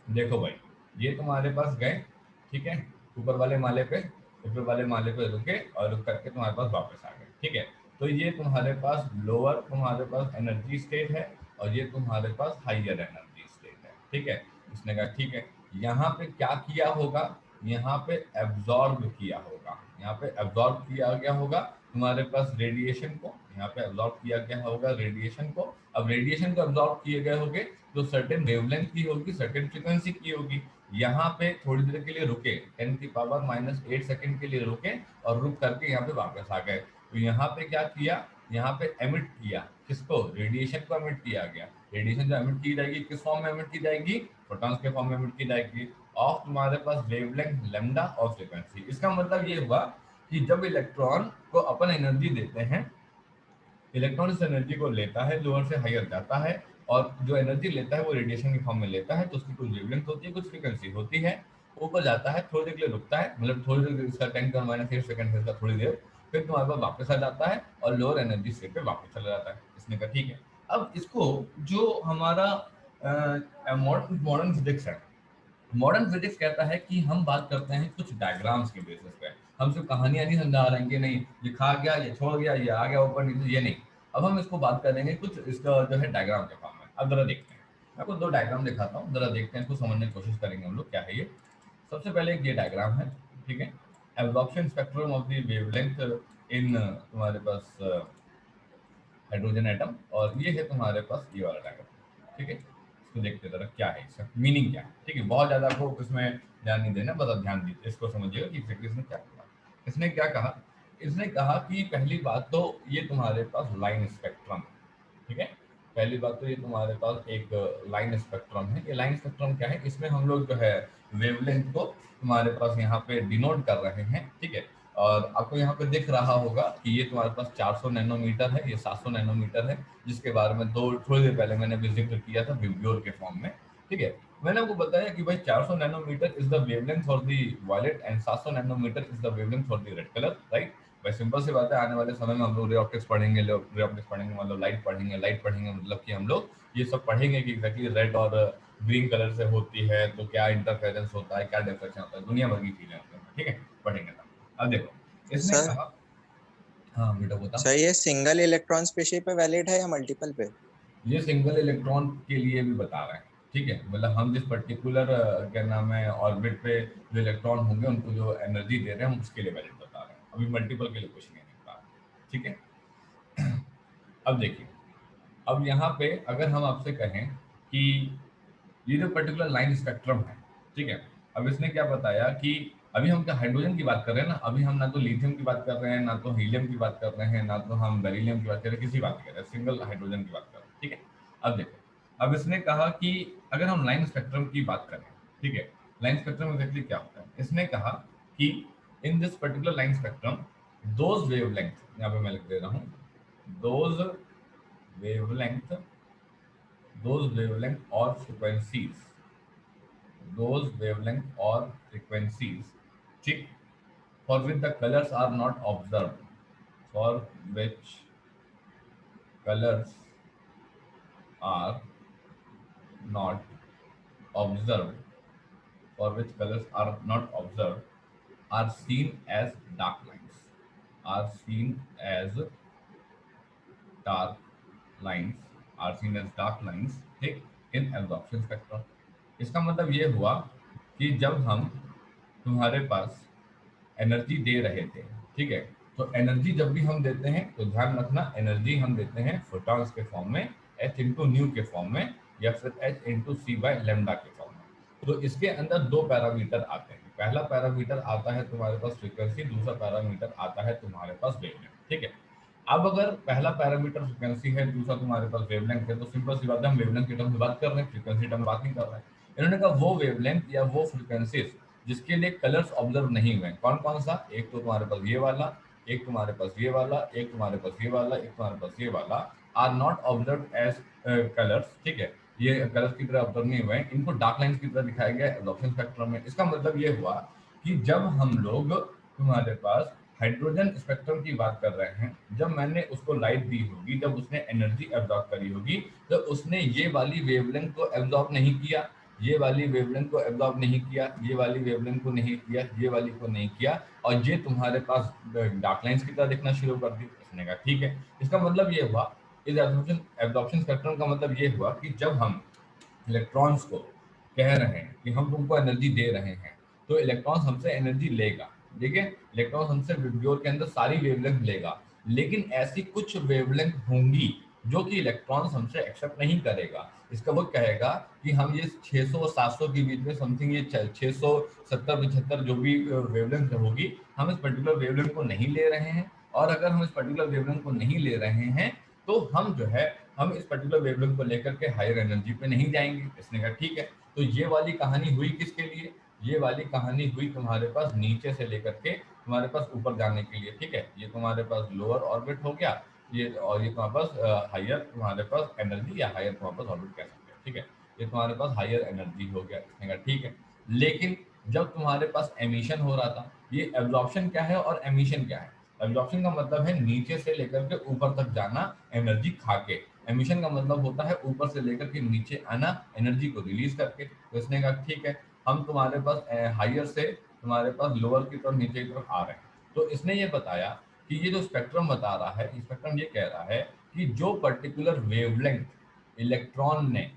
Speaker 1: देखो भाई, ये तुम्हारे पास गए, ठीक है, ऊपर वाले माले पे, ऊपर वाले माले पे रुके और रुक करके तुम्हारे पास वापस आ गए, ठीक है। तो ये तुम्हारे पास लोअर तुम्हारे पास एनर्जी स्टेट है और ये तुम्हारे पास हाइयर एनर्जी स्टेट है, ठीक है। इसने कहा ठीक है, यहाँ पे क्या किया होगा, यहाँ पे एब्जॉर्ब किया होगा, यहाँ पे एब्जॉर्ब किया गया होगा तुम्हारे पास रेडिएशन को, यहाँ पे एब्जॉर्ब किया गया होगा रेडिएशन को। अब रेडिएशन को एब्जॉर्ब किए गए होंगे तो सर्टेन वेवलेंथ की होगी, सर्टेन फ्रीक्वेंसी की होगी। यहाँ पे थोड़ी देर के लिए रुके, 10⁻⁸ सेकंड के लिए रुके और रुक करके यहाँ पे वापस आ गए। तो यहाँ पे क्या किया, यहाँ पे एमिट किया, किसको, रेडिएशन को एमिट किया गया। रेडिएशन जो एमिट की जाएगी किस फॉर्म में एमिट की जाएगी, फोटॉन्स के फॉर्म में एमिट की जाएगी ऑफ तुम्हारे पास वेवलेंथ लैम्डा और फ्रीक्वेंसी। इसका मतलब ये हुआ कि जब इलेक्ट्रॉन को अपन एनर्जी देते हैं, इलेक्ट्रॉन इस एनर्जी को लेता है, लोअर से हायर जाता है, और जो एनर्जी लेता है वो रेडिएशन के फॉर्म में लेता है, तो उसकी कुछ वेवलेंथ होती है, कुछ फ्रीक्वेंसी होती है, ऊपर जाता है, थोड़ी देर के लिए रुकता है, मतलब थोड़ी देर इसका 10⁻⁸ सेकंड है इसका, थोड़ी देर, फिर तुम्हारे पास वापस आ जाता है और लोअर एनर्जी स्टेट पे वापस चला जाता है। इसने कहा ठीक है। अब इसको जो हमारा मॉडर्न फिजिक्स है, मॉडर्न फिजिक्स कहता है कि हम बात करते हैं कुछ डायग्राम्स के बेसिस पे, हम सिर्फ कहानियां नहीं समझा रहे हैं कि नहीं ये खा गया, ये छोड़ गया, ये आ गया ऊपर नीचे, ये नहीं। अब हम इसको बात करेंगे कुछ इसका जो है डायग्राम के फॉर्म में। अब जरा देखते हैं, मैं आपको दो डायग्राम दिखाता हूँ, जरा देखते हैं, इसको समझने की कोशिश करेंगे हम लोग क्या है ये। सबसे पहले एक ये डायग्राम है, ठीक है, absorption spectrum of the wavelength इन तुम्हारे पास हाइड्रोजन एटम, और ये है तुम्हारे पास ये वाला डायग्राम, ठीक है। इसको देखते जरा क्या है, इसका मीनिंग क्या है, ठीक है। बहुत ज्यादा आपको इसमें ध्यान नहीं देना, बस ध्यान दीजिए, इसको समझिएगा कि एग्जैक्टली इसने क्या कहा। इसने क्या कहा, इसने कहा कि पहली बात तो ये तुम्हारे पास लाइन स्पेक्ट्रम, ठीक है। पहली बात तो ये तुम्हारे पास एक लाइन स्पेक्ट्रम है। ये लाइन स्पेक्ट्रम क्या है, इसमें हम लोग जो है वेवलेंथ को तुम्हारे पास यहाँ पे डिनोट कर रहे हैं, ठीक है। और आपको यहाँ पे दिख रहा होगा कि ये तुम्हारे पास 400 नैनोमीटर है, ये 700 नैनोमीटर है, जिसके बारे में थोड़ी देर पहले मैंने भी जिक्र किया था विब्ग्योर के फॉर्म में, ठीक है। मैंने आपको बताया कि भाई 400 nanometer is the wavelength for the violet and 700 nanometer is the wavelength for the red colour, right. भाई सिंपल सी बात है, आने वाले समय में हम लोग रे ऑप्टिक्स पढ़ेंगे, रे ऑप्टिक्स पढ़ेंगे मतलब लाइट पढ़ेंगे, लाइट पढ़ेंगे मतलब कि हम लोग ये सब पढ़ेंगे कि एग्जैक्टली रेड और ग्रीन कलर से होती है तो क्या इंटरफेरेंस होता है, क्या डिफ्रेक्शन होता है, दुनिया भर की चीजें होती हैं, ठीक है, पढ़ेंगे तब। अब देखो इसने
Speaker 2: सर
Speaker 1: कहा, हाँ बेटा बता।
Speaker 2: सर ये सिंगल इलेक्ट्रॉन स्पेशीज पे वैलिड है या मल्टीपल पे?
Speaker 1: ये सिंगल इलेक्ट्रॉन के लिए भी बता रहे हैं, ठीक है, मतलब हम जिस पर्टिकुलर क्या नाम है ऑर्बिट पे जो इलेक्ट्रॉन होंगे उनको जो एनर्जी दे रहे हैं हम उसके लिए वैलिड बता रहे हैं, अभी मल्टीपल के लिए कुछ नहीं बता रहे, ठीक है। अब देखिए, अब यहाँ पे अगर हम आपसे कहें कि ये जो पर्टिकुलर लाइन स्पेक्ट्रम है, ठीक है, अब इसने क्या बताया कि अभी हम क्या हाइड्रोजन की बात कर रहे हैं ना, अभी हम ना तो लिथियम की बात कर रहे हैं, ना तो हीलियम की बात कर रहे हैं, ना तो हम बेरिलियम की बात कर रहे हैं, किसी बात कर रहे हैं, सिंगल हाइड्रोजन की बात कर रहे हैं, ठीक है। अब देखो, अब इसने कहा कि अगर हम लाइन स्पेक्ट्रम की बात करें, ठीक है, लाइन स्पेक्ट्रम एक्चुअली क्या होता है, इसने कहा कि in this particular line spectrum those wavelength, यहाँ पे मैं लिख दे रहा हूँ, those wavelength those wavelength or frequencies, those wavelength or frequencies, ठीक, for which the colors are not observed, for which colors are not observed, for which colors are not observed, are seen as dark lines, are seen as dark lines, are seen as dark lines, ठीक, in absorption spectrum। इसका मतलब ये हुआ कि जब हम तुम्हारे पास एनर्जी दे रहे थे, ठीक है, तो एनर्जी जब भी हम देते हैं तो ध्यान रखना एनर्जी हम देते हैं फोटॉन्स के फॉर्म में, h इंटू न्यू के फॉर्म में, या फिर h into c by lambda के फॉर्म में। तो इसके अंदर दो पैरामीटर आते हैं, पहला पैरामीटर आता है तुम्हारे पास फ्रीक्वेंसी, दूसरा पैरामीटर आता है तुम्हारे पास वेवलेंथ, ठीक है। अब अगर पहला पैरामीटर फ्रीक्वेंसी है, दूसरा तुम्हारे पास वेवलेंथ है, तो सिंपल सी बात है हम वेवलेंथ के टर्म में बात कर रहे हैं, फ्रीक्वेंसी टर्म में बात नहीं कर रहे हैं। इन्होंने कहा वो वेवलेंथ या वो फ्रीक्वेंसीज जिसके लिए कलर्स ऑब्जर्व नहीं हुए, कौन कौन सा, एक तो तुम्हारे पास ये वाला, एक तुम्हारे पास ये वाला, एक तुम्हारे पास ये वाला, एक तुम्हारे पास ये वाला, are not observe as colours, ठीक है, ये कलर्स की तरह ऑब्जर्व नहीं हुए हैं, इनको डार्क लाइंस की तरह दिखाया गया एब्जॉर्प्शन स्पेक्ट्रम में। इसका मतलब ये हुआ कि जब हम लोग तुम्हारे पास हाइड्रोजन स्पेक्ट्रम की बात कर रहे हैं, जब मैंने उसको लाइट दी होगी, जब उसने एनर्जी एब्जॉर्ब करी होगी, तो उसने ये वाली वेवलेंथ को एब्जॉर्ब नहीं किया, ये वाली वेवलेंथ को एब्जॉर्ब नहीं किया, ये वाली वेवलेंथ को नहीं किया, ये वाली को नहीं किया, और ये तुम्हारे पास डार्क लाइंस की तरह दिखना शुरू कर दी। उसने कहा ठीक है, इसका मतलब ये हुआ, इस एब्जॉर्प्शन स्पेक्ट्रम का मतलब ये हुआ कि जब हम इलेक्ट्रॉन्स को कह रहे हैं कि हम तुमको एनर्जी दे रहे हैं, तो इलेक्ट्रॉन हमसे एनर्जी लेगा। देखिए, इलेक्ट्रॉन हमसे विब्रियोर के अंदर सारी वेवलेंथ लेगा, लेकिन ऐसी कुछ वेवलेंथ होंगी जो कि इलेक्ट्रॉन हमसे एक्सेप्ट नहीं करेगा। इसका वो कहेगा कि हम ये 600 और 700 के बीच में समथिंग, ये 670 75 जो भी वेवलेंथ होगी, हम इस पर्टिकुलर वेवलेंथ को नहीं ले रहे हैं। और अगर हम इस पर्टिकुलर वेवलेंथ को नहीं ले रहे हैं तो हम जो है, हम इस पर्टिकुलर वेवलेंथ को लेकर के हायर एनर्जी पे नहीं जाएंगे। इसने कहा ठीक है। तो ये वाली कहानी हुई किसके लिए? ये वाली कहानी हुई तुम्हारे पास नीचे से लेकर के तुम्हारे पास ऊपर जाने के लिए। ठीक है, ये तुम्हारे पास लोअर ऑर्बिट हो गया, ये, और ये तुम्हारे पास हायर तुम्हारे पास एनर्जी या हायर तुम्हारे पास ऑर्बिट कह सकते हैं। ठीक है, ये तुम्हारे पास हायर एनर्जी हो गया। इसने कहा ठीक है। लेकिन जब तुम्हारे पास एमिशन हो रहा था, ये एब्जॉर्प्शन क्या है और एमिशन क्या है? एब्जॉर्प्शन का मतलब है नीचे से लेकर के ऊपर तक जाना एनर्जी खा के। एमिशन का मतलब होता है ऊपर से लेकर के नीचे आना एनर्जी को रिलीज करके। तो इसने कहा ठीक है, हम तुम्हारे पास हायर से तुम्हारे पास लोअर की तरफ, नीचे की तरफ आ रहे हैं। तो इसने ये बताया कि ये जो स्पेक्ट्रम बता रहा है, स्पेक्ट्रम ये कह रहा है कि जो पर्टिकुलर वेवलेंथ इलेक्ट्रॉन ने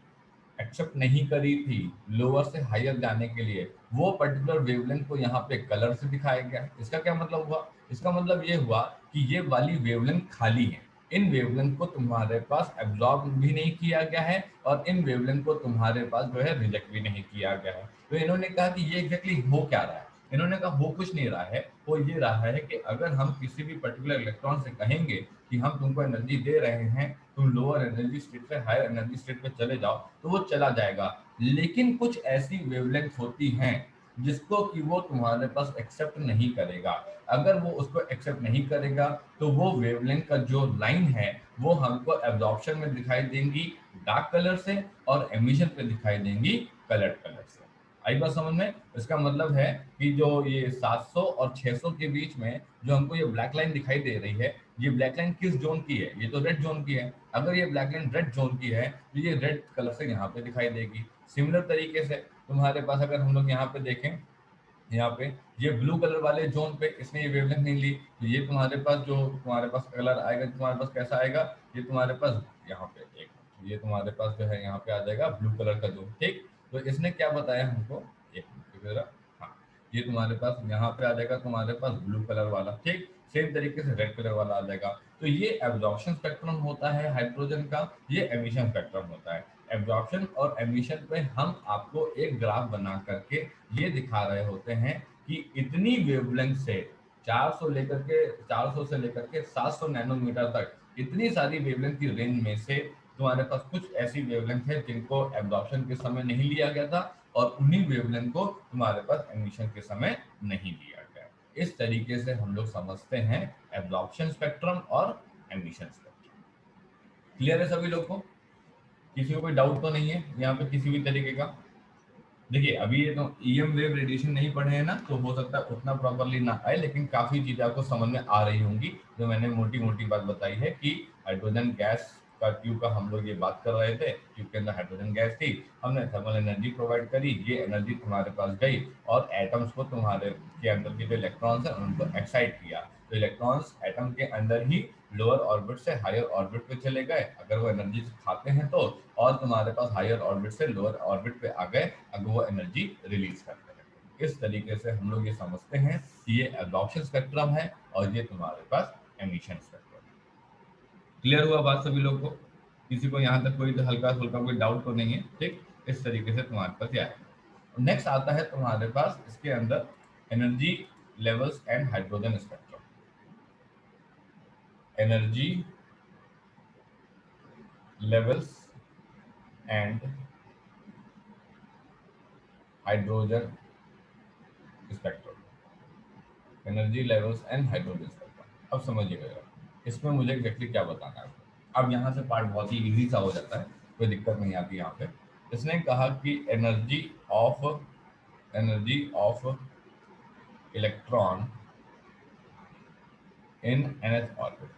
Speaker 1: एक्सेप्ट नहीं करी थी लोअर से हायर जाने के लिए, वो पर्टिकुलर वेवलेंथ को यहाँ पे कलर से दिखाया गया है। इसका क्या मतलब हुआ? इसका मतलब ये हुआ कि ये वाली वेवलेंथ खाली है। इन वेवलेंथ को तुम्हारे पास एब्जॉर्ब भी नहीं किया गया है और इन वेवलेंथ को तुम्हारे पास जो है रिजेक्ट भी नहीं किया गया है। तो इन्होंने कहा कि ये एग्जैक्टली हो क्या रहा है? इन्होंने कहा हो कुछ नहीं रहा है, वो ये रहा है कि अगर हम किसी भी पर्टिकुलर इलेक्ट्रॉन से कहेंगे कि हम तुमको एनर्जी दे रहे हैं, तुम लोअर एनर्जी स्टेट से हायर एनर्जी स्टेट पे चले जाओ, तो वो चला जाएगा। लेकिन कुछ ऐसी वेवलेंथ होती हैं जिसको कि वो तुम्हारे पास एक्सेप्ट नहीं करेगा। अगर वो उसको एक्सेप्ट नहीं करेगा तो वो वेवलेंथ का जो लाइन है वो हमको एब्जॉर्प्शन में दिखाई देंगी डार्क कलर से, और एमिशन पे दिखाई देंगी कलर्ड कलर से। आई बात समझ में? इसका मतलब है कि जो ये 700 और 600 के बीच में जो हमको ये ब्लैक लाइन दिखाई दे रही है, ये ब्लैक लाइन किस जोन की है? ये तो रेड जोन की है। अगर ये ब्लैक लाइन रेड जोन की है तो ये रेड कलर से यहाँ पे दिखाई देगी। सिमिलर तरीके से तुम्हारे पास अगर हम लोग यहाँ पे देखें, यहाँ पे ये ब्लू कलर वाले जोन पे इसने ये वेवलेंथ नहीं ली, तो ये तुम्हारे पास जो तुम्हारे पास कलर आएगा, तुम्हारे पास कैसा आएगा? ये तुम्हारे पास यहाँ पे एक, ये तुम्हारे पास जो है यहाँ पे आ जाएगा ब्लू कलर का जोन। ठीक, तो इसने क्या बताया हमको, एक मिनट जरा। हाँ, ये तुम्हारे पास यहाँ पे आ जाएगा तुम्हारे पास ब्लू कलर वाला। ठीक, सेम तरीके से रेड कलर वाला आ जाएगा। तो ये एब्जॉर्प्शन स्पेक्ट्रम होता है हाइड्रोजन का, ये एमिशन स्पेक्ट्रम होता है। एब्जॉर्प्शन और एमिशन पे हम आपको एक ग्राफ बना करके ये दिखा रहे होते हैं कि इतनी वेवलेंथ से 400 लेकर के 400 से लेकर के 700 नैनोमीटर तक, इतनी सारी वेवलेंथ की रेंज में से तुम्हारे पास कुछ ऐसी वेवलेंथ है जिनको एब्जॉर्प्शन के समय नहीं लिया गया था, और उन्हीं वेवलेंथ को तुम्हारे पास एमिशन के समय नहीं लिया गया। इस तरीके से हम लोग समझते हैं एब्जॉर्प्शन स्पेक्ट्रम और एमिशन स्पेक्ट्रम। क्लियर है सभी लोग को? किसी को कोई डाउट तो नहीं है यहाँ पे किसी भी तरीके का? देखिए, अभी ये तो ईएम वेव रेडिएशन नहीं पढ़े हैं ना, तो हो सकता है उतना प्रॉपरली ना आए, लेकिन काफी चीजें आपको समझ में आ रही होंगी। जो मैंने मोटी मोटी बात बताई है कि हाइड्रोजन गैस का ट्यूब का हम लोग ये बात कर रहे थे, ट्यूब के अंदर हाइड्रोजन गैस थी, हमने थर्मल एनर्जी प्रोवाइड करी, ये एनर्जी तुम्हारे पास गई और एटम्स को, तुम्हारे के अंदर के जो इलेक्ट्रॉन्स है उनको एक्साइट किया। तो इलेक्ट्रॉन्स एटम के अंदर ही लोअर ऑर्बिट से हायर ऑर्बिट पे चले गए अगर वो एनर्जी खाते हैं तो, और तुम्हारे पास हायर ऑर्बिट से लोअर ऑर्बिट पे आ गए अगर वो एनर्जी रिलीज करते हैं। इस तरीके से हम लोग ये समझते हैं कि ये एब्जॉर्प्शन स्पेक्ट्रम है और ये तुम्हारे पास एमिशन स्पेक्ट्रम है। क्लियर हुआ बात सभी लोग को? किसी को यहाँ तक कोई हल्का फुल्का कोई डाउट तो नहीं है? ठीक, इस तरीके से तुम्हारे पास ये आएगा। नेक्स्ट आता है तुम्हारे पास इसके अंदर energy levels and hydrogen spectrum. Energy levels and hydrogen spectrum। Energy levels and hydrogen spectrum. अब समझिएगा इसमें मुझे एग्जैक्टली क्या बताना है। अब यहाँ से पार्ट बहुत ही इजी सा हो जाता है, कोई दिक्कत नहीं आती यहाँ पे। इसने कहा कि energy of electron in nth orbit,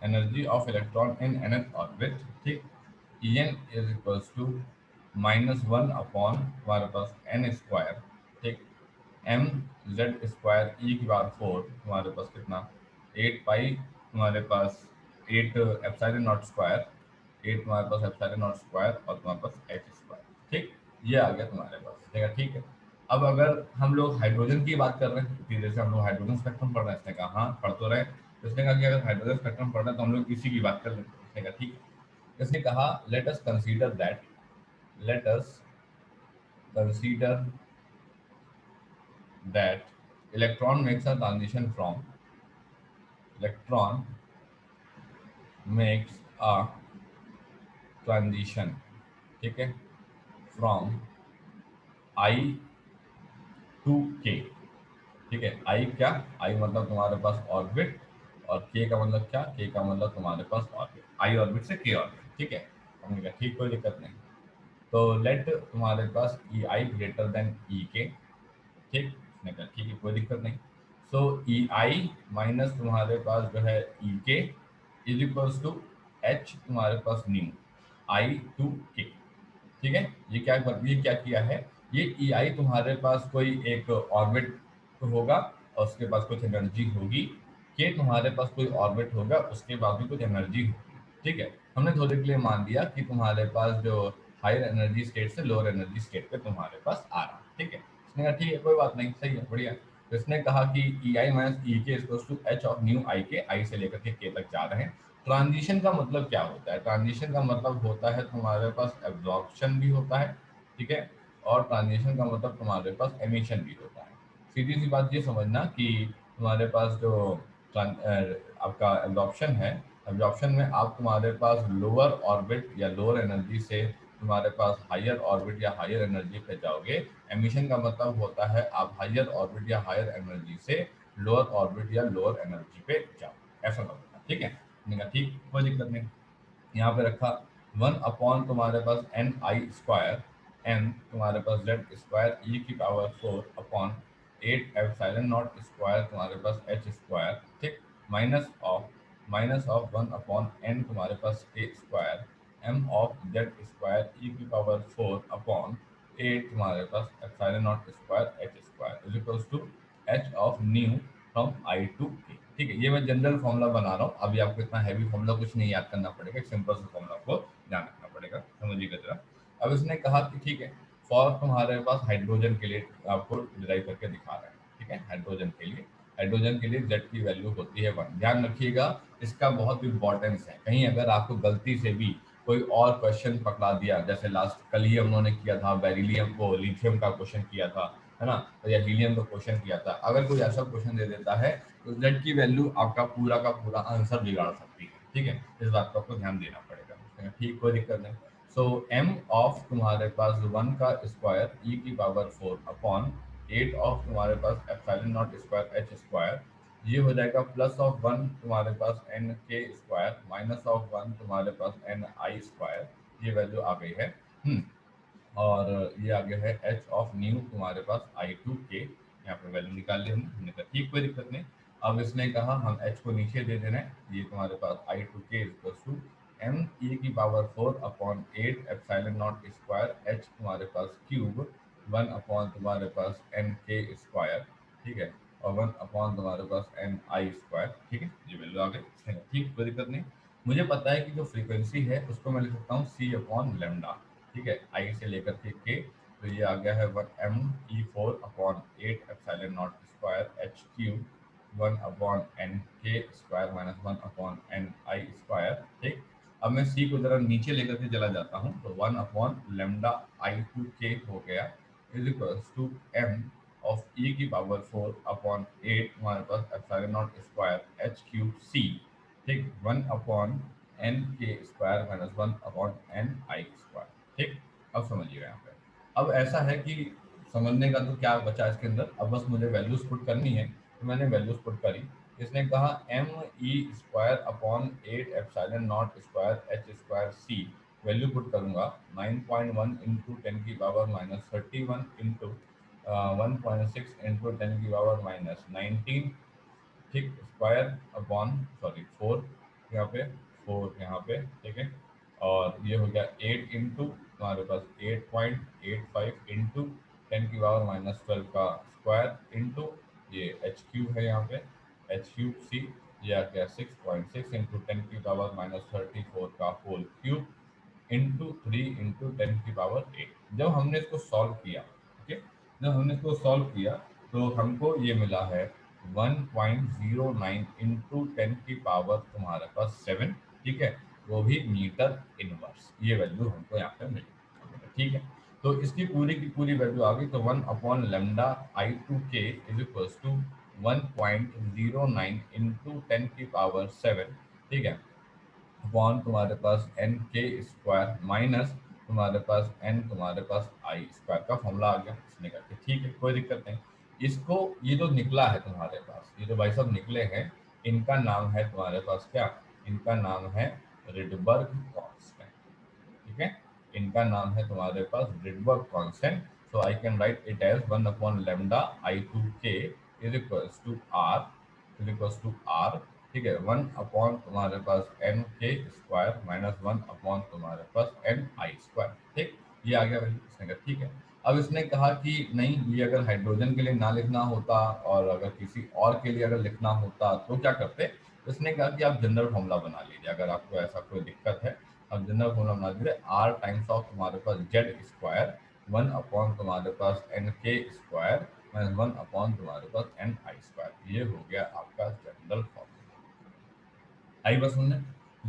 Speaker 1: energy of electron in nth orbit. ठीक, En is equals to -1 upon हमारे पास n स्क्वायर। ठीक, एम जेड स्क्वायर ई की बार 4 तुम्हारे पास कितना, 8 पाई तुम्हारे पास 8 एप्सिलॉन नॉट स्क्वायर, 8 तुम्हारे पास एप्सिलॉन नॉट स्क्वायर और तुम्हारे पास एच स्क्वायर। ठीक, ये आ गया तुम्हारे पास, ठीक है, ठीक है। अब अगर हम लोग हाइड्रोजन की बात कर रहे हैं, इतनी देर से हम लोग हाइड्रोजन स्पेक्ट्रम पढ़ रहे हैं, इसने कहा हाँ पढ़ तो रहे, तो इसने कहा कि अगर हाइड्रोजन स्पेक्ट्रम पढ़ रहे हैं तो हम लोग इसी की बात कर लेते हैं, इसने कहा ठीक है। इसने कहा let us consider that, let us consider that electron makes a transition from, electron makes a transition, ठीक है, from I to K, ठीक है। I क्या, I मतलब तुम्हारे पास ऑर्बिट, और K का मतलब क्या, K का मतलब तुम्हारे पास ऑर्बिट, I ऑर्बिट से K ऑर्बिट, ठीक है। हमने कहा ठीक, कोई दिक्कत नहीं। तो लेट तुम्हारे पास ई आई ग्रेटर देन ई के, ठीक, उसने कहा ठीक है कोई दिक्कत नहीं। सो ई आई माइनस तुम्हारे पास जो है ई के इज इक्वल्स टू एच तुम्हारे पास न्यू आई टू के, ठीक है। ये क्या किया है, ये ई आई तुम्हारे पास कोई एक ऑर्बिट होगा और उसके पास कुछ एनर्जी होगी, के तुम्हारे पास कोई ऑर्बिट होगा उसके बाद भी कुछ एनर्जी होगी, ठीक है। हमने थोड़े के लिए मान लिया कि तुम्हारे पास जो हायर एनर्जी स्टेट से लोअर एनर्जी स्टेट पे तुम्हारे पास आ रहा, ठीक है। इसने कहा ठीक है कोई बात नहीं, सही है, बढ़िया। तो इसने कहा कि ई आई minus E K equals to h of nu I K, I से लेकर के तक जा रहे हैं। ट्रांजिशन का मतलब क्या होता है, ट्रांजिशन का मतलब होता है तुम्हारे पास एब्जॉर्प्शन भी होता है, ठीक है, और ट्रांजिशन का मतलब तुम्हारे पास एमिशन भी होता है। सीधी सी बात ये समझना कि तुम्हारे पास जो आपका एब्जॉर्प्शन है, एब्जॉर्प्शन में आप तुम्हारे पास लोअर ऑर्बिट या लोअर एनर्जी से तुम्हारे पास हायर ऑर्बिट या हायर एनर्जी पे जाओगे। एमिशन का मतलब होता है आप हायर ऑर्बिट या हायर एनर्जी से लोअर ऑर्बिट या लोअर एनर्जी पे जाओ, ऐसा होता है, ठीक है। मैंने कहा ठीक, कोई दिक्कत नहीं। यहाँ पे रखा 1 अपॉन तुम्हारे पास एन आई स्क्वायर, एन तुम्हारे पास जेड स्क्वायर ई की power 4 upon 8 epsilon naught square तुम्हारे पास एच स्क्वायर, ठीक, माइनस ऑफ 1 अपॉन एन तुम्हारे पास K square m of Z square E की पावर 4 अपॉन 8 तुम्हारे पास epsilon naught square H square is equals to h of nu from I to K, ठीक है। ये मैं जनरल फॉर्मूला बना रहा हूँ, अभी आपको इतना हैवी फॉर्मूला कुछ नहीं याद करना पड़ेगा, एक सिंपल सा फॉर्मूला आपको ध्यान रखना पड़ेगा, समझिएगा जरा। अब इसने कहा कि ठीक है, फॉर तुम्हारे पास हाइड्रोजन के लिए आपको डिराइव करके दिखा रहे हैं, ठीक है। हाइड्रोजन के लिए जेड की वैल्यू होती है 1, ध्यान रखिएगा, इसका बहुत इंपॉर्टेंस है। कहीं अगर आपको गलती से भी कोई और क्वेश्चन पकड़ा दिया, जैसे लास्ट कल ही उन्होंने किया था बेरिलियम को लिथियम का क्वेश्चन किया था, है ना, या हीलियम का क्वेश्चन किया था, अगर कोई ऐसा क्वेश्चन दे देता है तो जेड की वैल्यू आपका पूरा का पूरा आंसर बिगाड़ सकती है, ठीक है। इस बात को आपको ध्यान देना पड़ेगा, ठीक, कोई दिक्कत नहीं। सो एम ऑफ तुम्हारे पास 1 का स्क्वायर ई की पावर 4 अपॉन 8 ऑफ तुम्हारे पास epsilon naught square H square, ये हो जाएगा प्लस ऑफ 1 तुम्हारे पास n K square minus of 1 तुम्हारे पास एन आई स्क्वायर, ये वैल्यू आ गई है। और ये आ गया है एच ऑफ न्यू तुम्हारे पास आई टू के, यहाँ पे वैल्यू निकाल ली हमने कहा ठीक, कोई दिक्कत नहीं। अब इसने कहा हम एच को नीचे दे दे रहे हैं, ये तुम्हारे पास आई टू के इक्वल्स टू एम ई की power 4 upon 8 epsilon naught square H तुम्हारे पास क्यूब 1 अपॉन तुम्हारे पास एन के स्क्वायर, ठीक है, और 1 अपॉन तुम्हारे पास एन आई स्क्वायर, ठीक है, ये वैल्यू आ गई, ठीक, कोई दिक्कत नहीं। मुझे पता है कि जो फ्रीक्वेंसी है उसको मैं लिख सकता हूँ सी अपॉन लेमडा, ठीक है, आई से लेकर के तो ये आ गया है 1 m e 4 upon 8 epsilon naught square h cube 1 upon n K square minus 1 upon n I square, ठीक। अब मैं सी को जरा नीचे लेकर के चला जाता हूँ, तो 1 upon lambda I to K हो गया is equals to m of E की पावर 4 अपॉन 8 हमारे पास epsilon naught square h cube c, ठीक, 1 upon n K square minus 1 upon n I square, ठीक। अब समझिएगा यहाँ पे, अब ऐसा है कि समझने का तो क्या बचा इसके अंदर, अब बस मुझे वैल्यूज पुट करनी है, तो मैंने वैल्यूज पुट करी। इसने कहा M E square upon 8 epsilon naught square H square C, value put करूंगा 9.1 इंटू 10 की पावर माइनस 31 इंटू 1.6 इंटू 10 की पावर माइनस 19, ठीक, स्क्वायर अपॉन सॉरी 4 यहाँ पे, 4 यहाँ पे, ठीक है, और ये हो गया 8 इंटू हमारे पास 8.85 इंटू 10 की पावर माइनस 12 का स्क्वायर इंटू ये एच क्यूब है यहाँ पे, एच क्यूब सी, ये आ गया 6.6 इंटू 10 की पावर माइनस 34 का होल क्यूब इंटू 3 इंटू 10 की पावर 8, जब हमने इसको सॉल्व किया, ओके, जब हमने इसको सॉल्व किया तो हमको ये मिला है 1.09 इंटू 10 की पावर तुम्हारे पास 7, ठीक है, वो भी मीटर इनवर्स, ये वैल्यू हमको यहाँ पे मिली, ठीक है। तो इसकी पूरी की पूरी वैल्यू आ गई, तो 1/λ/I2K is equals to 1.09 into 10 की पावर 7, ठीक है, अपॉन तुम्हारे पास एन के स्क्वायर माइनस तुम्हारे पास एन तुम्हारे पास आई स्क्वायर का फॉर्मूला आ गया इसने करके, ठीक है, कोई दिक्कत नहीं। इसको ये जो निकला है तुम्हारे पास, ये जो भाई साहब निकले हैं, इनका नाम है तुम्हारे पास क्या, इनका नाम है रिडबर्ग कांस्टेंट, ठीक है, इनका नाम है तुम्हारे पास Rydberg constant. So I can write it as 1/λ/I2K is equals to R, is equals to R, ठीक है, 1 अपॉन तुम्हारे पास n K square minus 1 upon तुम्हारे पास एन आई स्क्वायर, ठीक, ये आ गया वैल्यू इसने कहा, ठीक है। अब इसने कहा कि नहीं, ये अगर हाइड्रोजन के लिए ना लिखना होता और अगर किसी और के लिए अगर लिखना होता तो क्या करते, इसने कहा कि आप जनरल फॉर्मूला बना लीजिए, अगर आपको ऐसा कोई दिक्कत है। अब जनरल फॉर्मूला बना दीजिए, आर टाइम्स ऑफ तुम्हारे पास जेड स्क्वायर 1 अपॉन तुम्हारे पास n K square minus 1 upon तुम्हारे पास एन आई स्क्वायर, ये हो गया आपका जनरल फॉर्मूला। आई बस सुनने,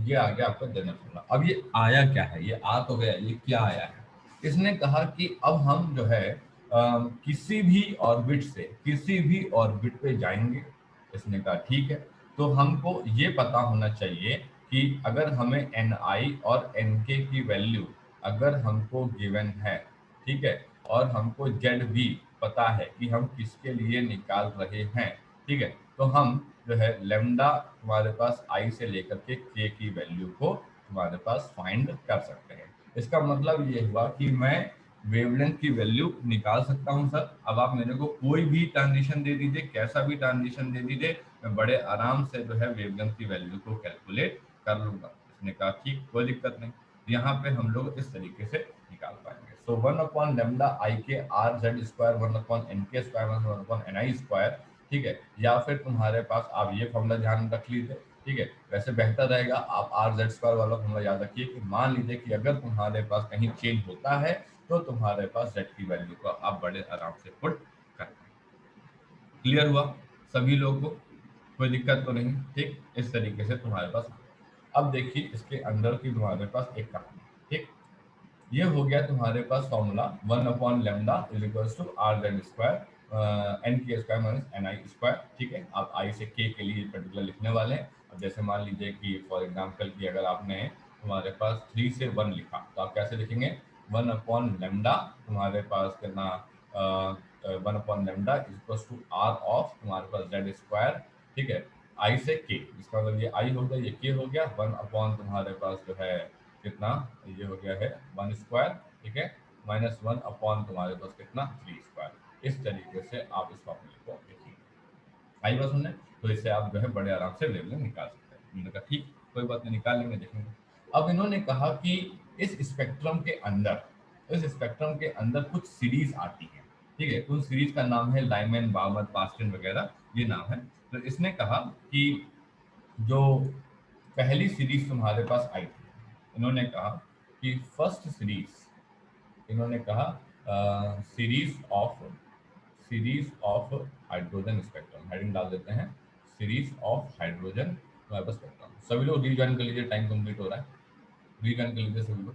Speaker 1: ये आ गया आपका जनरल फॉर्मूला। अब ये आया क्या है, ये आ तो गया, ये क्या आया है, इसने कहा कि अब हम जो है किसी भी ऑर्बिट से किसी भी ऑर्बिट पे जाएंगे, इसने कहा ठीक है, तो हमको ये पता होना चाहिए कि अगर हमें एन आई और एन के की वैल्यू अगर हमको गिवन है, ठीक है, और हमको जेड भी पता है कि हम किसके लिए निकाल रहे हैं, ठीक है, तो हम जो है लेमडा तुम्हारे पास आई से लेकर के की वैल्यू को तुम्हारे पास फाइंड कर सकते हैं। इसका मतलब ये हुआ कि मैं वेवलेंथ की वैल्यू निकाल सकता हूं सर। अब आप मेरे को कोई भी ट्रांजिशन दे दीजिए, कैसा भी ट्रांजिशन दे दीजिए, मैं बड़े आराम से जो है वेवलेंथ की वैल्यू को कैलकुलेट कर लूंगा। इसने कहा ठीक, कोई दिक्कत नहीं, यहाँ पे हम लोग इस तरीके से निकाल पाएंगे। सो 1/λ/I के r z स्क्वायर 1/n के स्क्वायर 1/ni स्क्वायर, ठीक है, या फिर तुम्हारे पास आप ये फॉर्मूला ध्यान रख लीजिए, ठीक है, वैसे बेहतर रहेगा आप आर जेड स्क्वायर वाला फॉर्मूला याद रखिए कि मान लीजिए कि अगर तुम्हारे पास कहीं चेंज होता है तो तुम्हारे पास जेड की वैल्यू को आप बड़े आराम से पुट कर पाएंगे। क्लियर हुआ सभी लोगों को, कोई दिक्कत तो नहीं, ठीक, इस तरीके से तुम्हारे पास। अब देखिए इसके अंदर की तुम्हारे पास एक कहानी, ठीक, ये हो गया तुम्हारे पास formula 1/λ is equals to R Z square n K square minus n I square, ठीक है, आप आई से के लिए पर्टिकुलर लिखने वाले हैं। अब जैसे मान लीजिए कि फॉर एग्जांपल कि अगर आपने तुम्हारे पास 3 से 1 लिखा तो आप कैसे लिखेंगे, 1/λ तुम्हारे पास कितना 1/λ is equals to R of तुम्हारे पास जेड स्क्वायर, ठीक है, आई से के, इसका मतलब ये आई हो गया, ये के हो गया, 1 अपॉन तुम्हारे पास जो है कितना, ये हो गया है 1 स्क्वायर, ठीक है, माइनस 1 अपॉन तुम्हारे पास कितना 3 स्क्वायर। इस तरीके से आप इस फॉर्मूले को लिखेंगे। आई बात सुनने, तो इससे आप जो है बड़े आराम से वेवलेंथ निकाल सकते हैं। उन्होंने कहा ठीक, कोई बात नहीं, निकाल लेंगे, देखेंगे। अब इन्होंने कहा कि इस स्पेक्ट्रम के अंदर, इस स्पेक्ट्रम के अंदर कुछ सीरीज आती है, ठीक है, उन सीरीज का नाम है लाइमैन बाउमर पास्टन वगैरह, ये नाम है। तो इसने कहा कि जो पहली सीरीज तुम्हारे पास आई थी, इन्होंने कहा कि फर्स्ट सीरीज, इन्होंने कहा series of hydrogen spectrum, heading डाल देते हैं सीरीज ऑफ हाइड्रोजन स्पेक्ट्रम। सभी लोग रीजॉइन कर लीजिए, टाइम कंप्लीट हो रहा है, रीजॉइन कर लीजिए सभी लोग।